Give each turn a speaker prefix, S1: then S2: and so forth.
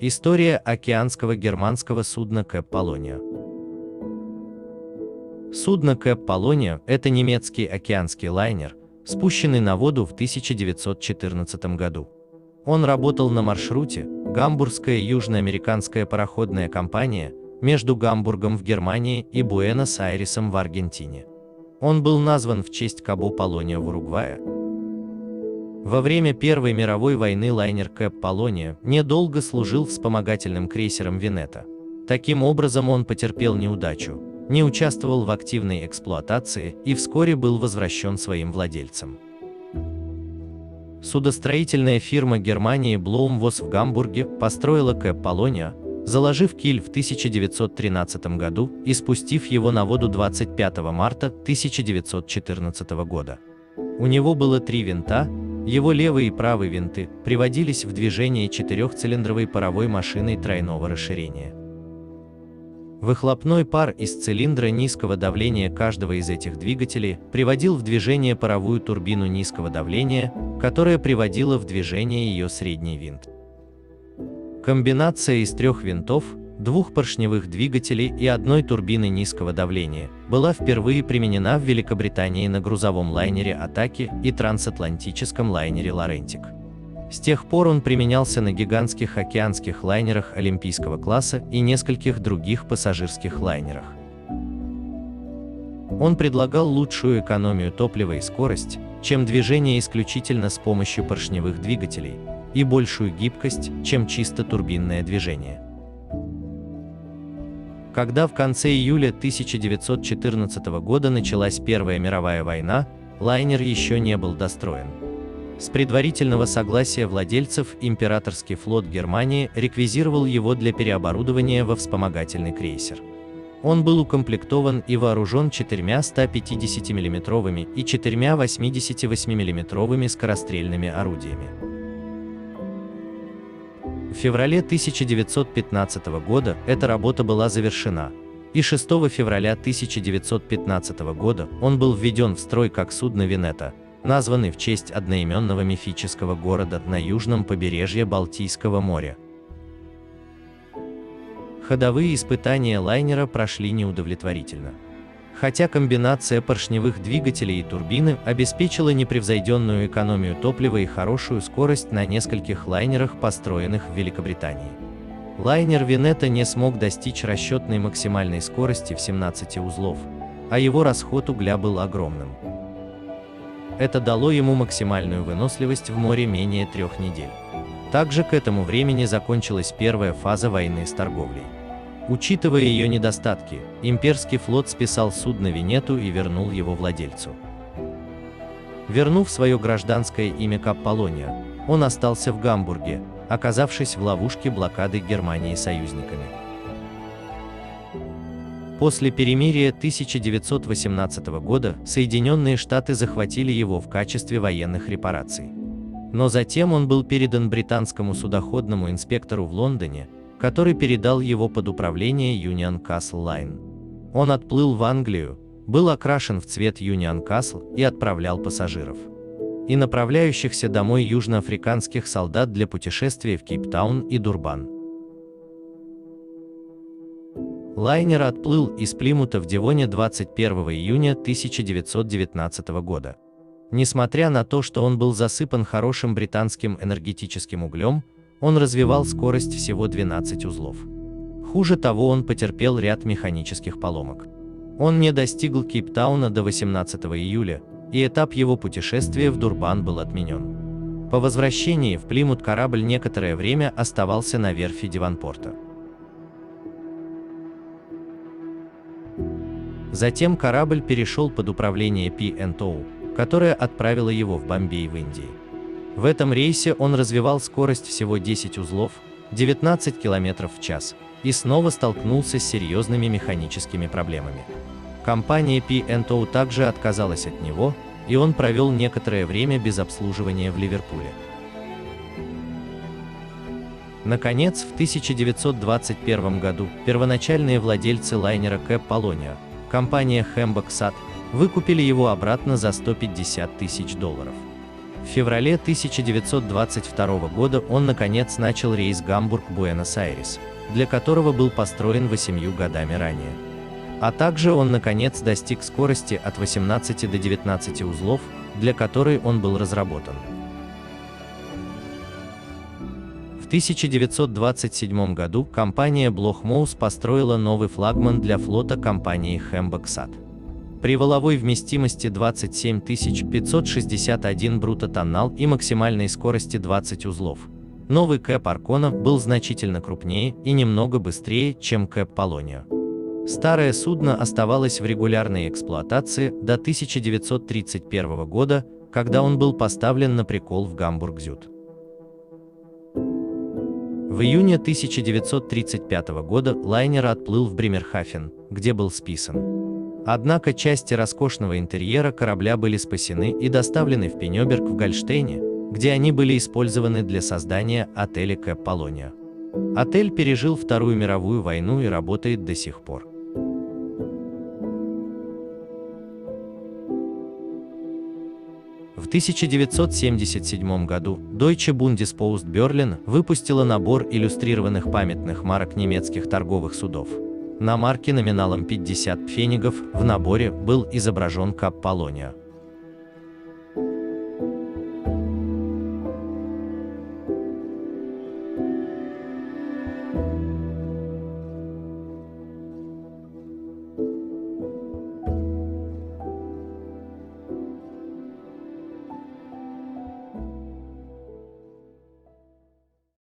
S1: История океанского германского судна Кэп Полония. Судно Кэп Полония – это немецкий океанский лайнер, спущенный на воду в 1914 году. Он работал на маршруте Гамбургская южноамериканская пароходная компания между Гамбургом в Германии и Буэнос-Айресом в Аргентине. Он был назван в честь Кабо Полония в Уругвае. Во время Первой мировой войны лайнер Кэп Полония недолго служил вспомогательным крейсером Венета. Таким образом, он потерпел неудачу, не участвовал в активной эксплуатации и вскоре был возвращен своим владельцам. Судостроительная фирма Германии Блоумвос в Гамбурге построила Кэп Полония, заложив киль в 1913 году и спустив его на воду 25 марта 1914 года. У него было 3 винта, его левый и правый винты приводились в движение 4-цилиндровой паровой машиной тройного расширения. Выхлопной пар из цилиндра низкого давления каждого из этих двигателей приводил в движение паровую турбину низкого давления, которая приводила в движение ее средний винт. Комбинация из 3 винтов, 2 поршневых двигателей и 1 турбины низкого давления была впервые применена в Великобритании на грузовом лайнере «Атаки» и трансатлантическом лайнере «Лорентик». С тех пор он применялся на гигантских океанских лайнерах олимпийского класса и нескольких других пассажирских лайнерах. Он предлагал лучшую экономию топлива и скорость, чем движение исключительно с помощью поршневых двигателей, и большую гибкость, чем чисто турбинное движение. Когда в конце июля 1914 года началась Первая мировая война, лайнер еще не был достроен. С предварительного согласия владельцев императорский флот Германии реквизировал его для переоборудования во вспомогательный крейсер. Он был укомплектован и вооружен 4 150 мм и 4 88 мм скорострельными орудиями. В феврале 1915 года эта работа была завершена, и 6 февраля 1915 года он был введен в строй как судно Венета, названный в честь одноименного мифического города на южном побережье Балтийского моря. Ходовые испытания лайнера прошли неудовлетворительно. Хотя комбинация поршневых двигателей и турбины обеспечила непревзойденную экономию топлива и хорошую скорость на нескольких лайнерах, построенных в Великобритании. Лайнер Венета не смог достичь расчетной максимальной скорости в 17 узлов, а его расход угля был огромным. Это дало ему максимальную выносливость в море менее 3 недель. Также к этому времени закончилась первая фаза войны с торговлей. Учитывая ее недостатки, имперский флот списал судно Венету и вернул его владельцу. Вернув свое гражданское имя Кэп Полония, он остался в Гамбурге, оказавшись в ловушке блокады Германии союзниками. После перемирия 1918 года Соединенные Штаты захватили его в качестве военных репараций. Но затем он был передан британскому судоходному инспектору в Лондоне, который передал его под управление Union Castle Line. Он отплыл в Англию, был окрашен в цвет Union Castle и отправлял пассажиров и направляющихся домой южноафриканских солдат для путешествия в Кейптаун и Дурбан. Лайнер отплыл из Плимута в Девоне 21 июня 1919 года. Несмотря на то, что он был засыпан хорошим британским энергетическим углем, он развивал скорость всего 12 узлов. Хуже того, он потерпел ряд механических поломок. Он не достигл Кейптауна до 18 июля, и этап его путешествия в Дурбан был отменен. По возвращении в Плимут корабль некоторое время оставался на верфи Девонпорта. Затем корабль перешел под управление P&O, которая отправила его в Бомбей в Индии. В этом рейсе он развивал скорость всего 10 узлов, 19 км в час, и снова столкнулся с серьезными механическими проблемами. Компания P&O также отказалась от него, и он провел некоторое время без обслуживания в Ливерпуле. Наконец, в 1921 году первоначальные владельцы лайнера Кэп Полония, компания Hamburg Sud, выкупили его обратно за $150 000. В феврале 1922 года он наконец начал рейс Гамбург-Буэнос-Айрес, для которого был построен 8 годами ранее. А также он наконец достиг скорости от 18 до 19 узлов, для которой он был разработан. В 1927 году компания Bloch Mouse построила новый флагман для флота компании Хэмбок-Сат. При валовой вместимости 27 561 брутто-тоннал и максимальной скорости 20 узлов. Новый Кэп Аркона был значительно крупнее и немного быстрее, чем Кэп Полонио. Старое судно оставалось в регулярной эксплуатации до 1931 года, когда он был поставлен на прикол в Гамбург-Зюд. В июне 1935 года лайнер отплыл в Бремерхафен, где был списан. Однако части роскошного интерьера корабля были спасены и доставлены в Пенёберг в Гольштейне, где они были использованы для создания отеля Кэп Полонио. Отель пережил Вторую мировую войну и работает до сих пор. В 1977 году Deutsche Bundespost Berlin выпустила набор иллюстрированных памятных марок немецких торговых судов. На марке номиналом 50 пфенигов в наборе был изображен Кап Полонио.